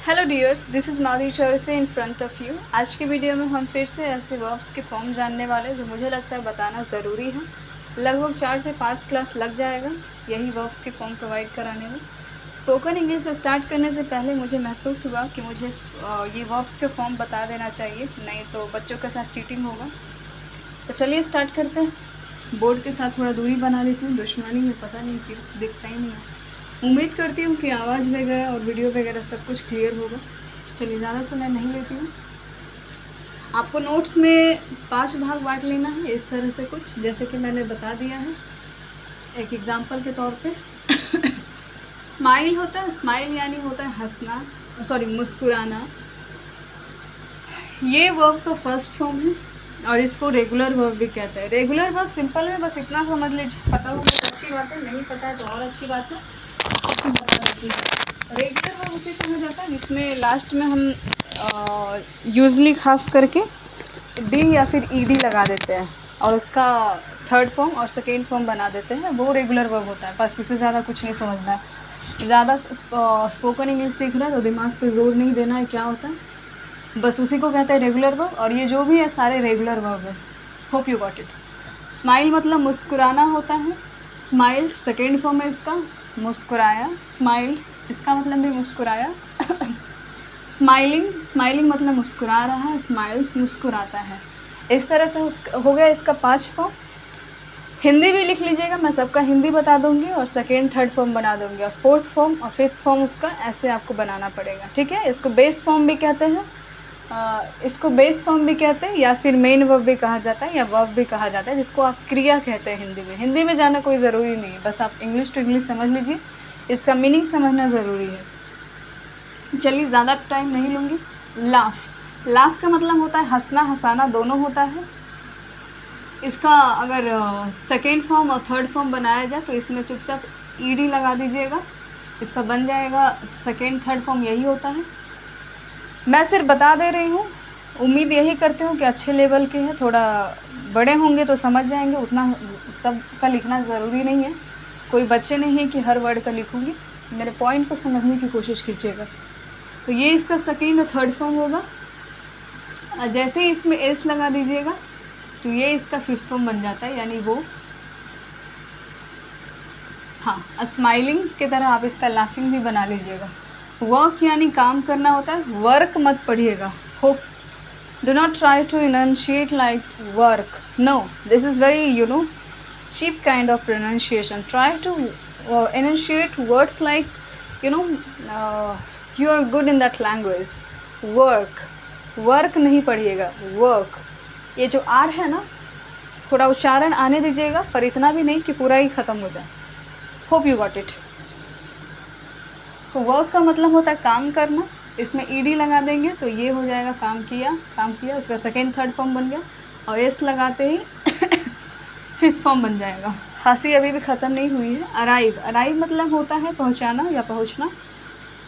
Hello dears, this is Madhuri Chaurase in front of you. आज की video में हम फिर से ऐसे वर्ब्स के फॉर्म जानने वाले जो मुझे लगता है बताना ज़रूरी है। लगभग 4 से 5 क्लास लग जाएगा यही वर्ब्स के फॉर्म प्रोवाइड कराने में। स्पोकन इंग्लिश स्टार्ट करने से पहले मुझे महसूस हुआ कि मुझे ये वर्ब्स के फॉर्म बता देना चाहिए, नहीं तो बच्चों के साथ चीटिंग होगा। तो चलिए स्टार्ट करते हैं। बोर्ड के साथ थोड़ा दूरी बना लेती हूँ, दुश्मनी है, पता नहीं क्यों दिखता ही नहीं है। उम्मीद करती हूँ कि आवाज़ वगैरह और वीडियो वगैरह सब कुछ क्लियर होगा। चलिए ज़्यादा समय नहीं लेती हूँ। आपको नोट्स में 5 भाग बांट लेना है इस तरह से कुछ, जैसे कि मैंने बता दिया है एक एग्जांपल के तौर पे। स्माइल होता है, स्माइल यानी होता है हंसना, मुस्कुराना। ये वर्ब का फर्स्ट फॉर्म है और इसको रेगुलर वर्ब भी कहते हैं। रेगुलर वर्ब सिंपल है, बस इतना समझ लीजिए। पता हो तो अच्छी बात है, नहीं पता है तो और अच्छी बात है। रेगुलर वर्ब उसे कहा जाता है जिसमें लास्ट में हम यूजली खास करके डी या फिर ईडी लगा देते हैं और उसका थर्ड फॉर्म और सेकेंड फॉर्म बना देते हैं, वो रेगुलर वर्ब होता है। बस इससे ज़्यादा कुछ नहीं समझना है। ज़्यादा स्पोकन इंग्लिश सीख रहा है तो दिमाग पे जोर नहीं देना है क्या होता है, बस उसी को कहते हैं रेगुलर वर्ब। और ये जो भी है सारे रेगुलर वर्ब है। Hope you got it. Smile मतलब मुस्कुराना होता है। स्माइल सेकेंड फॉर्म है इसका, मुस्कुराया। स्माइल इसका मतलब भी मुस्कुराया। स्माइलिंग, स्माइलिंग मतलब मुस्कुरा रहा है। स्माइल्स मुस्कुराता है। इस तरह से हो गया इसका 5 फॉर्म। हिंदी भी लिख लीजिएगा, मैं सबका हिंदी बता दूंगी और सेकेंड थर्ड फॉर्म बना दूंगी और फोर्थ फॉर्म और फिफ्थ फॉर्म उसका ऐसे आपको बनाना पड़ेगा, ठीक है। इसको बेस फॉर्म भी कहते हैं, इसको बेस फॉर्म भी कहते हैं या फिर मेन वर्ब भी कहा जाता है या वर्ब भी कहा जाता है, जिसको आप क्रिया कहते हैं हिंदी में। हिंदी में जाना कोई ज़रूरी नहीं है, बस आप इंग्लिश टू इंग्लिश समझ लीजिए, इसका मीनिंग समझना ज़रूरी है। चलिए ज़्यादा टाइम नहीं लूँगी। लाफ, लाफ का मतलब होता है हंसना, हंसाना दोनों होता है। इसका अगर सेकेंड फॉर्म और थर्ड फॉर्म बनाया जाए तो इसमें चुपचाप ईडी लगा दीजिएगा, इसका बन जाएगा सेकेंड थर्ड फॉर्म यही होता है। मैं सिर्फ बता दे रही हूँ, उम्मीद यही करती हूँ कि अच्छे लेवल के हैं। थोड़ा बड़े होंगे तो समझ जाएंगे, उतना सब का लिखना ज़रूरी नहीं है। कोई बच्चे नहीं है कि हर वर्ड का लिखूँगी, मेरे पॉइंट को समझने की कोशिश कीजिएगा। तो ये इसका सेकेंड और थर्ड फॉर्म होगा। जैसे ही इसमें एस लगा दीजिएगा तो ये इसका फिफ्थ फॉर्म बन जाता है, यानी वो स्माइलिंग की तरह आप इसका लाफिंग भी बना लीजिएगा। वर्क यानी काम करना होता है, वर्क मत पढ़िएगा। Hope do not try to enunciate like work, no, this is very cheap kind of pronunciation. Try to enunciate words like you are good in that language. work नहीं पढ़िएगा, work। ये जो आर है ना, थोड़ा उच्चारण आने दीजिएगा, पर इतना भी नहीं कि पूरा ही ख़त्म हो जाए। Hope you got it. तो वर्क का मतलब होता है काम करना, इसमें ईडी लगा देंगे तो ये हो जाएगा काम किया, काम किया। उसका सेकेंड थर्ड फॉर्म बन गया और एस लगाते ही फिफ्थ फॉर्म बन जाएगा। खांसी अभी भी ख़त्म नहीं हुई है। अराइव, अराइव मतलब होता है पहुंचाना या पहुंचना।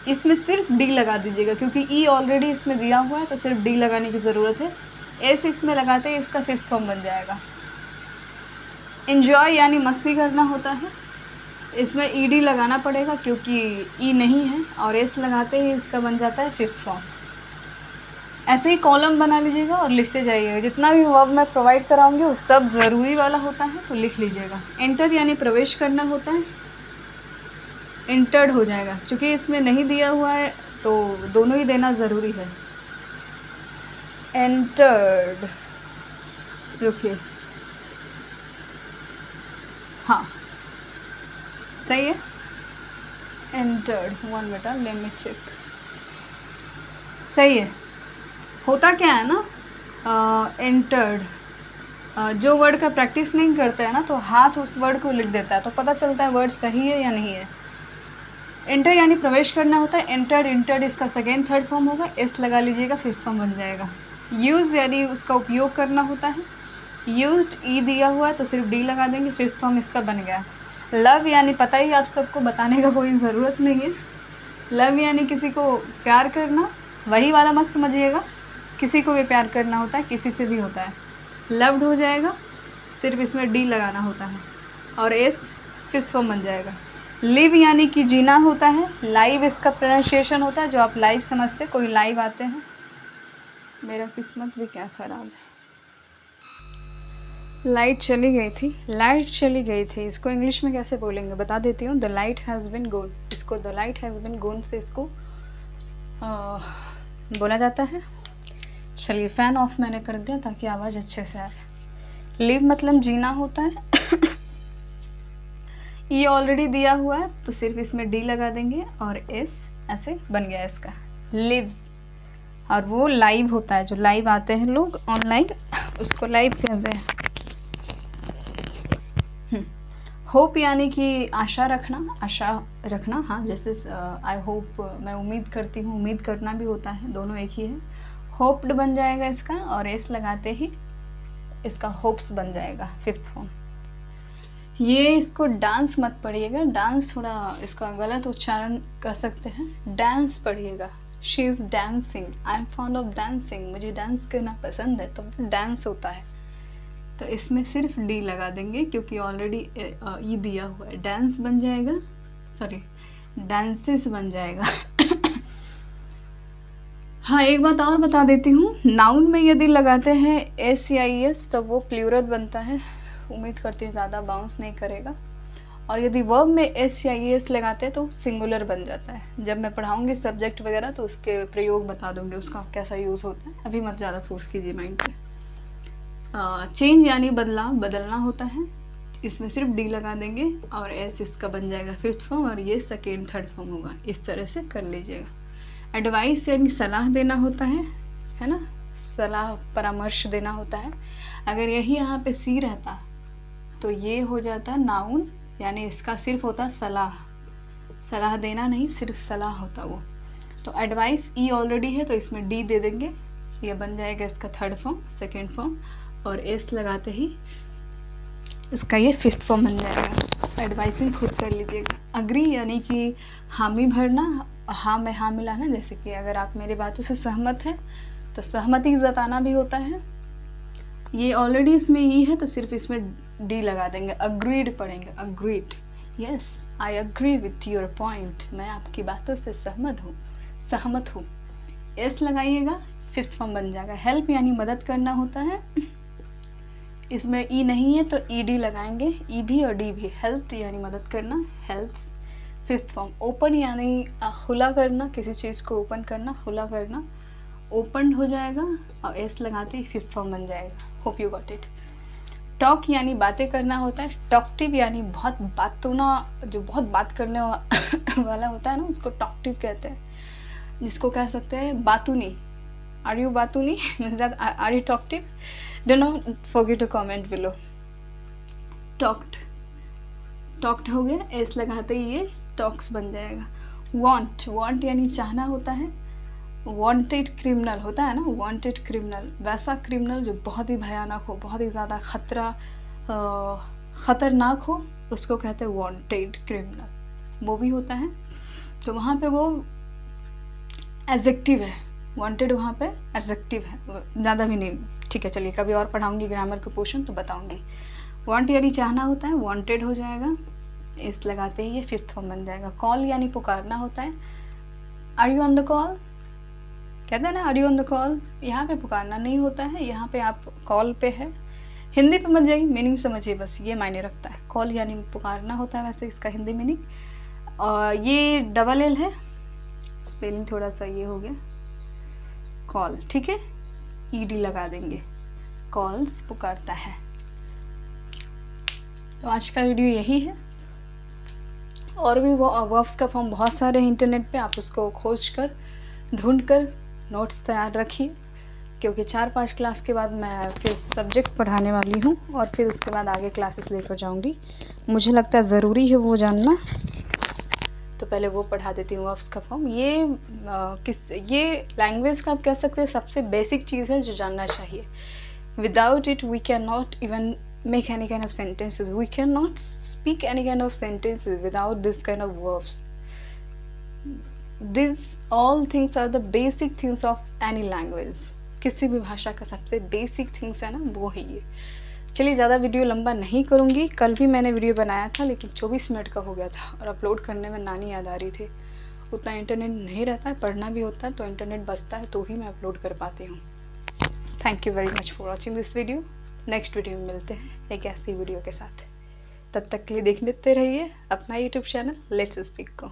इसमें सिर्फ डी लगा दीजिएगा क्योंकि ई ऑलरेडी इसमें दिया हुआ है, तो सिर्फ डी लगाने की ज़रूरत है। एस इसमें लगाते ही इसका फिफ्थ फॉर्म बन जाएगा। एन्जॉय यानी मस्ती करना होता है, इसमें ईडी लगाना पड़ेगा क्योंकि ई नहीं है, और एस लगाते ही इसका बन जाता है फिफ्थ फॉर्म। ऐसे ही कॉलम बना लीजिएगा और लिखते जाइएगा। जितना भी वर्ब मैं प्रोवाइड कराऊंगी वो सब ज़रूरी वाला होता है, तो लिख लीजिएगा। एंटर यानी प्रवेश करना होता है, एंटर्ड हो जाएगा। चूँकि इसमें नहीं दिया हुआ है तो दोनों ही देना ज़रूरी है। एंटर्ड, रुकिए, हाँ सही है। Entered, one minute, let me check, सही है। होता क्या है ना, एंटर्ड, जो वर्ड का प्रैक्टिस नहीं करते हैं ना तो हाथ उस वर्ड को लिख देता है तो पता चलता है वर्ड सही है या नहीं है। एंटर यानी प्रवेश करना होता है। एंटर्ड, इंटर्ड इसका सेकेंड थर्ड फॉर्म होगा, एस लगा लीजिएगा, फिफ्थ फॉर्म बन जाएगा। यूज़ यानी उसका उपयोग करना होता है, यूज्ड ई दिया हुआ है तो सिर्फ डी लगा देंगे, फिफ्थ फॉर्म इसका बन गया। लव यानी पता ही आप सबको, बताने का कोई ज़रूरत नहीं है। लव यानी किसी को प्यार करना, वही वाला मत समझिएगा, किसी को भी प्यार करना होता है, किसी से भी होता है। लव्ड हो जाएगा, सिर्फ इसमें डी लगाना होता है और एस फिफ्थ फॉर्म बन जाएगा। लिव यानी कि जीना होता है, लाइव इसका प्रोनाउंसिएशन होता है, जो आप लाइव समझते, कोई लाइव आते हैं। मेरा किस्मत भी क्या ख़राब है, लाइट चली गई थी, लाइट चली गई थी, इसको इंग्लिश में कैसे बोलेंगे बता देती हूँ। द लाइट हैज़ बिन गोन, इसको द लाइट हैज़ बिन गोन से इसको बोला जाता है। चलिए फ़ैन ऑफ मैंने कर दिया ताकि आवाज़ अच्छे से आए। लिव मतलब जीना होता है। ये ऑलरेडी दिया हुआ है तो सिर्फ इसमें डी लगा देंगे और एस ऐसे बन गया इसका, लिव्स। और वो लाइव होता है, जो लाइव आते हैं लोग ऑनलाइन, उसको लाइव कहते हैं। होप यानी कि आशा रखना, आशा रखना, हाँ, जैसे आई होप मैं उम्मीद करती हूँ, उम्मीद करना भी होता है, दोनों एक ही है। होप्ड बन जाएगा इसका, और एस लगाते ही इसका होप्स बन जाएगा, फिफ्थ फॉर्म। ये इसको डांस मत पढ़िएगा, डांस थोड़ा इसका गलत उच्चारण कर सकते हैं, डांस पढ़िएगा। She is dancing, I am fond of dancing, मुझे डांस करना पसंद है, तो डांस होता है। तो इसमें सिर्फ डी लगा देंगे क्योंकि ऑलरेडी ई दिया हुआ है, डांस बन जाएगा, सॉरी डांसेस बन जाएगा। हाँ, एक बात और बता देती हूँ, नाउन में यदि लगाते हैं एस या ई एस तब वो प्लूरल बनता है, उम्मीद करती हूँ ज़्यादा बाउंस नहीं करेगा। और यदि वर्ब में एस या ई एस लगाते हैं तो सिंगुलर बन जाता है। जब मैं पढ़ाऊँगी सब्जेक्ट वगैरह तो उसके प्रयोग बता दूँगी, उसका कैसा यूज़ होता है, अभी मत ज़्यादा फोर्स कीजिए माइंड पे। चेंज यानी बदलाव, बदलना होता है, इसमें सिर्फ डी लगा देंगे और एस इसका बन जाएगा फिफ्थ फॉर्म, और ये सेकेंड थर्ड फॉर्म होगा। इस तरह से कर लीजिएगा। एडवाइस यानी सलाह देना होता है ना, सलाह परामर्श देना होता है। अगर यही यहाँ पे सी रहता तो ये हो जाता नाउन, यानी इसका सिर्फ होता सलाह, सलाह देना नहीं, सिर्फ सलाह होता वो। तो एडवाइस ई ऑलरेडी है तो इसमें डी दे देंगे, ये बन जाएगा इसका थर्ड फॉर्म, सेकेंड फॉर्म, और एस लगाते ही इसका ये फिफ्थ फॉर्म बन जाएगा। एडवाइसिंग खुद कर लीजिएगा। अग्री यानी कि हामी भरना, हाँ में हाँ मिलाना, जैसे कि अगर आप मेरी बातों से सहमत हैं तो सहमति जताना भी होता है। ये ऑलरेडी इसमें ई है तो सिर्फ इसमें डी लगा देंगे। अग्रीड पढ़ेंगे, agreed, yes I agree with your point, मैं आपकी बातों से सहमत हूँ। एस लगाइएगा, फिफ्थ फॉर्म बन जाएगा। हेल्प यानी मदद करना होता है, इसमें ई नहीं है तो ई डी लगाएंगे, ई भी और डी भी। हेल्प यानी मदद करना, हेल्प्स, फिफ्थ फॉर्म। ओपन यानी खुला करना, किसी चीज़ को ओपन करना, खुला करना, ओपन हो जाएगा, और एस लगाते ही फिफ्थ फॉर्म बन जाएगा। Hope you got it. Talk यानी बातें करना होता है। टॉकटिव यानी बहुत बातूना, जो बहुत बात करने वाला होता है ना, उसको टॉकटिव कहते हैं, जिसको कह सकते हैं बातूनी। आर यू बातूनी, are you talkative? Do not forget to comment below. Talked हो गया, एस लगाते ही ये टॉक्स बन जाएगा। वांट यानी चाहना होता है। वांटेड क्रिमिनल होता है ना, वांटेड क्रिमिनल, वैसा क्रिमिनल जो बहुत ही भयानक हो, बहुत ही ज़्यादा ख़तरनाक हो, उसको कहते हैं वांटेड क्रिमिनल, वो भी होता है। तो वहाँ पे वो एडजेक्टिव है, वांटेड वहाँ पे एडजेक्टिव है, ज़्यादा भी नहीं, ठीक है। चलिए कभी और पढ़ाऊँगी ग्रामर का पोर्शन तो बताऊँगी। वांट यानी चाहना होता है, वांटेड हो जाएगा, इस लगाते ही ये फिफ्थ फॉर्म बन जाएगा। कॉल यानी पुकारना होता है। Are you on the call कहते हैं ना, are you on the call, यहाँ पे पुकारना नहीं होता है, यहाँ पे आप कॉल पे है। हिंदी पे मत जाइए, मीनिंग समझिए बस, ये मायने रखता है। कॉल यानी पुकारना होता है, वैसे इसका हिंदी मीनिंग। और ये डबल एल है, स्पेलिंग थोड़ा सा ये हो गया, कॉल, ठीक है, ईडी लगा देंगे, कॉल्स पुकारता है। तो आज का वीडियो यही है, और भी वो वर्ब्स का फॉर्म बहुत सारे हैं इंटरनेट पे, आप उसको खोज कर ढूंढ कर नोट्स तैयार रखिए, क्योंकि 4-5 क्लास के बाद मैं फिर सब्जेक्ट पढ़ाने वाली हूँ, और फिर उसके बाद आगे क्लासेस लेकर जाऊँगी। मुझे लगता है ज़रूरी है वो जानना, तो पहले वो पढ़ा देती हूँ वर्ब्स का फॉर्म। ये लैंग्वेज का आप कह सकते हैं सबसे बेसिक चीज़ है जो जानना चाहिए। Without it we can not even make any kind of sentences, we cannot speak any kind of sentences without this kind of verbs. These all things are the basic things of any language. किसी भी भाषा का सबसे basic things है ना, वो है ये। चलिए ज़्यादा वीडियो लंबा नहीं करूँगी। कल भी मैंने वीडियो बनाया था लेकिन 24 मिनट का हो गया था और अपलोड करने में नानी याद आ रही थी। उतना इंटरनेट नहीं रहता है, पढ़ना भी होता है तो इंटरनेट बचता है तो ही मैं अपलोड कर पाती हूँ। Thank you very much for watching this video. Next video में मिलते हैं एक ऐसी वीडियो के साथ। तब तक के लिए देखते रहिए अपना यूट्यूब चैनल लेट्स स्पीक को।